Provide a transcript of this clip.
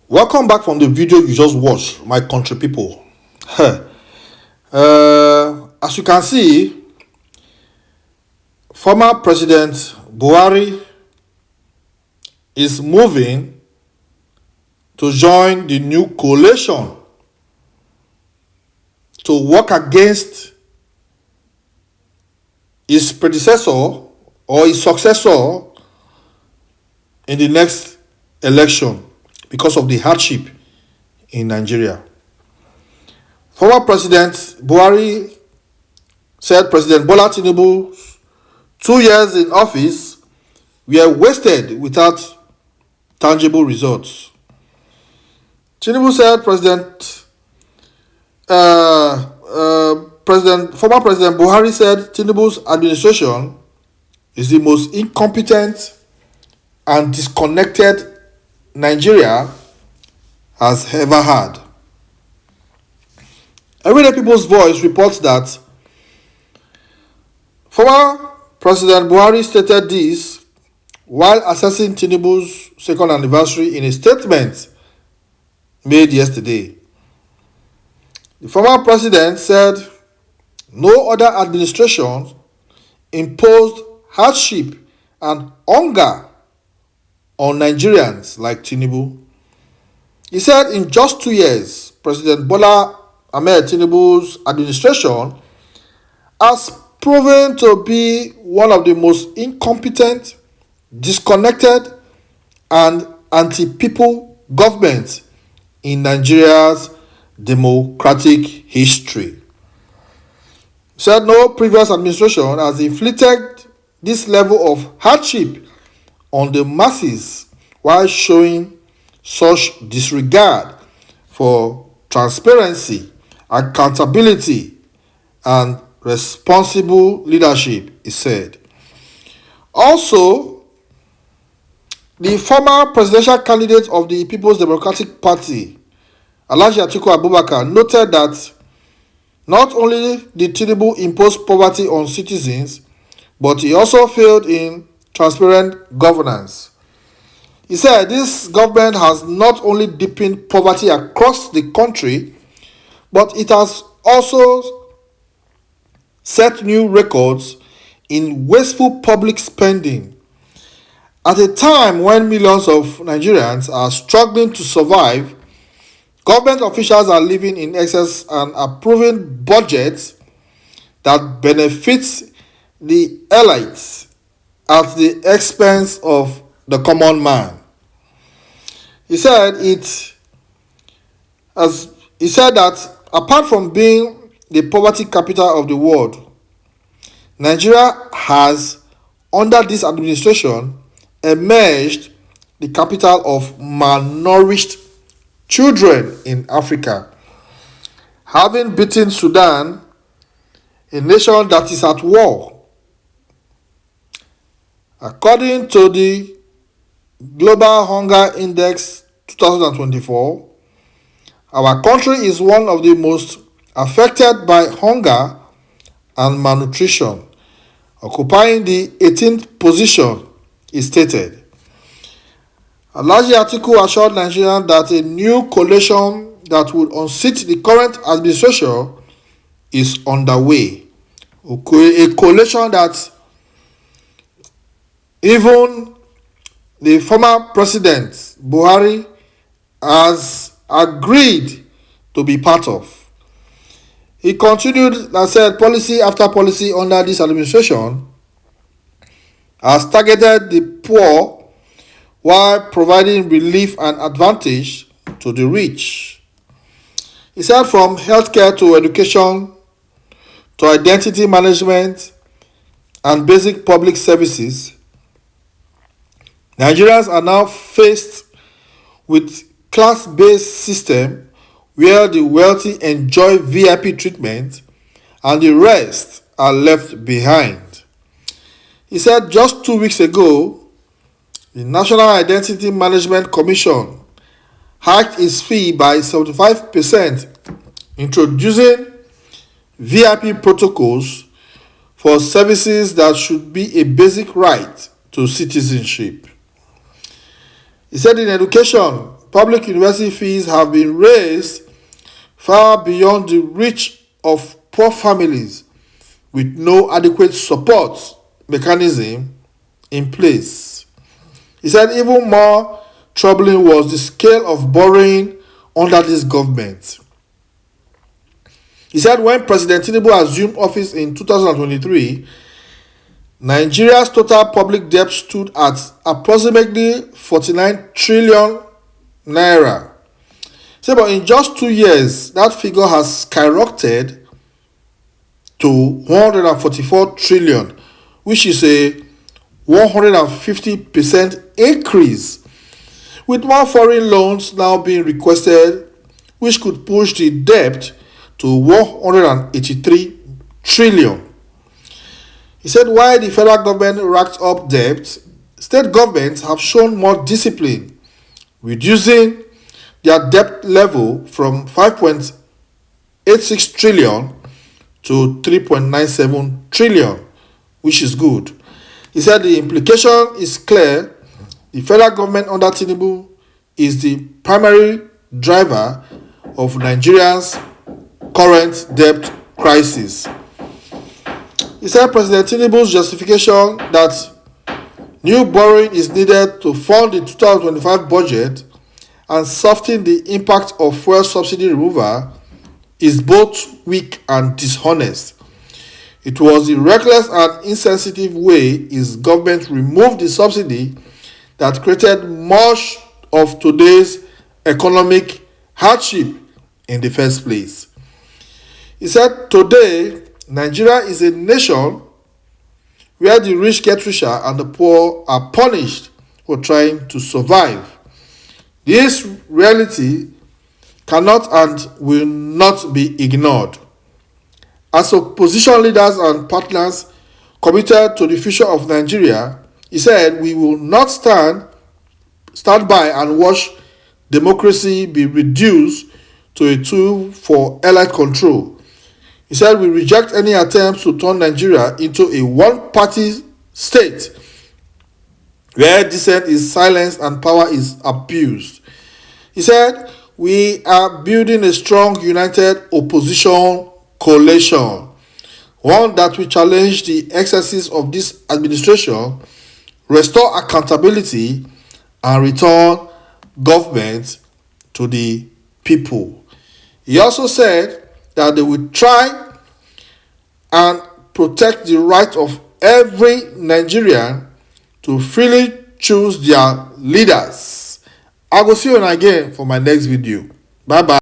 Welcome back from the video you just watched, my country people. As you can see, former President Buhari is moving to join the new coalition to work against his predecessor or his successor in the next election because of the hardship in Nigeria. Former President Buhari said President Bola Tinubu's 2 years in office were wasted without tangible results. Tinubu said former President Buhari said Tinubu's administration is the most incompetent and disconnected Nigeria has ever had. Everyday People's Voice reports that former President Buhari stated this while assessing Tinubu's second anniversary in a statement made yesterday. The former president said no other administration imposed hardship and hunger on Nigerians like Tinubu. He said in just 2 years, President Bola Ahmed Tinubu's administration has proven to be one of the most incompetent, disconnected, and anti-people governments in Nigeria's democratic history. He said no previous administration has inflicted this level of hardship on the masses while showing such disregard for transparency, accountability, and responsible leadership, he said. Also, the former presidential candidate of the People's Democratic Party, Atikü, noted that not only did Tinubu impose poverty on citizens, but he also failed in transparent governance. He said this government has not only deepened poverty across the country, but it has also set new records in wasteful public spending. At a time when millions of Nigerians are struggling to survive, government officials are living in excess and approving budgets that benefits the elites at the expense of the common man. He said that apart from being the poverty capital of the world, Nigeria has, under this administration, emerged the capital of malnourished children in Africa, having beaten Sudan, a nation that is at war. According to the Global Hunger Index 2024, our country is one of the most affected by hunger and malnutrition, occupying the 18th position, he stated. Atikü assured Nigerians that a new coalition that would unseat the current administration is underway. A coalition that even the former president Buhari has agreed to be part of. He continued and said policy after policy under this administration has targeted the poor while providing relief and advantage to the rich. He said from healthcare to education to identity management and basic public services, Nigerians are now faced with class-based system where the wealthy enjoy VIP treatment and the rest are left behind. He said just 2 weeks ago, the National Identity Management Commission hiked its fee by 75%, introducing VIP protocols for services that should be a basic right to citizenship. He said in education, public university fees have been raised far beyond the reach of poor families with no adequate support mechanism in place. He said even more troubling was the scale of borrowing under this government. He said when President Tinubu assumed office in 2023, Nigeria's total public debt stood at approximately 49 trillion naira. So, but in just 2 years, that figure has skyrocketed to 144 trillion, which is a 150% increase, with more foreign loans now being requested, which could push the debt to 183 trillion. He said while the federal government racked up debt, state governments have shown more discipline, reducing their debt level from 5.86 trillion to 3.97 trillion, which is good. He said the implication is clear. The federal government under Tinubu is the primary driver of Nigeria's current debt crisis. He said President Tinubu's justification that new borrowing is needed to fund the 2025 budget and soften the impact of fuel subsidy removal is both weak and dishonest. It was the reckless and insensitive way his government removed the subsidy that created much of today's economic hardship in the first place. He said today, Nigeria is a nation where the rich get richer and the poor are punished for trying to survive. This reality cannot and will not be ignored. As opposition leaders and partners committed to the future of Nigeria, he said, we will not stand by and watch democracy be reduced to a tool for elite control. He said, we reject any attempts to turn Nigeria into a one-party state where dissent is silenced and power is abused. He said, we are building a strong, united opposition coalition, one that will challenge the excesses of this administration, restore accountability, and return government to the people. He also said that they will try and protect the right of every Nigerian to freely choose their leaders. I will see you again for my next video. Bye bye.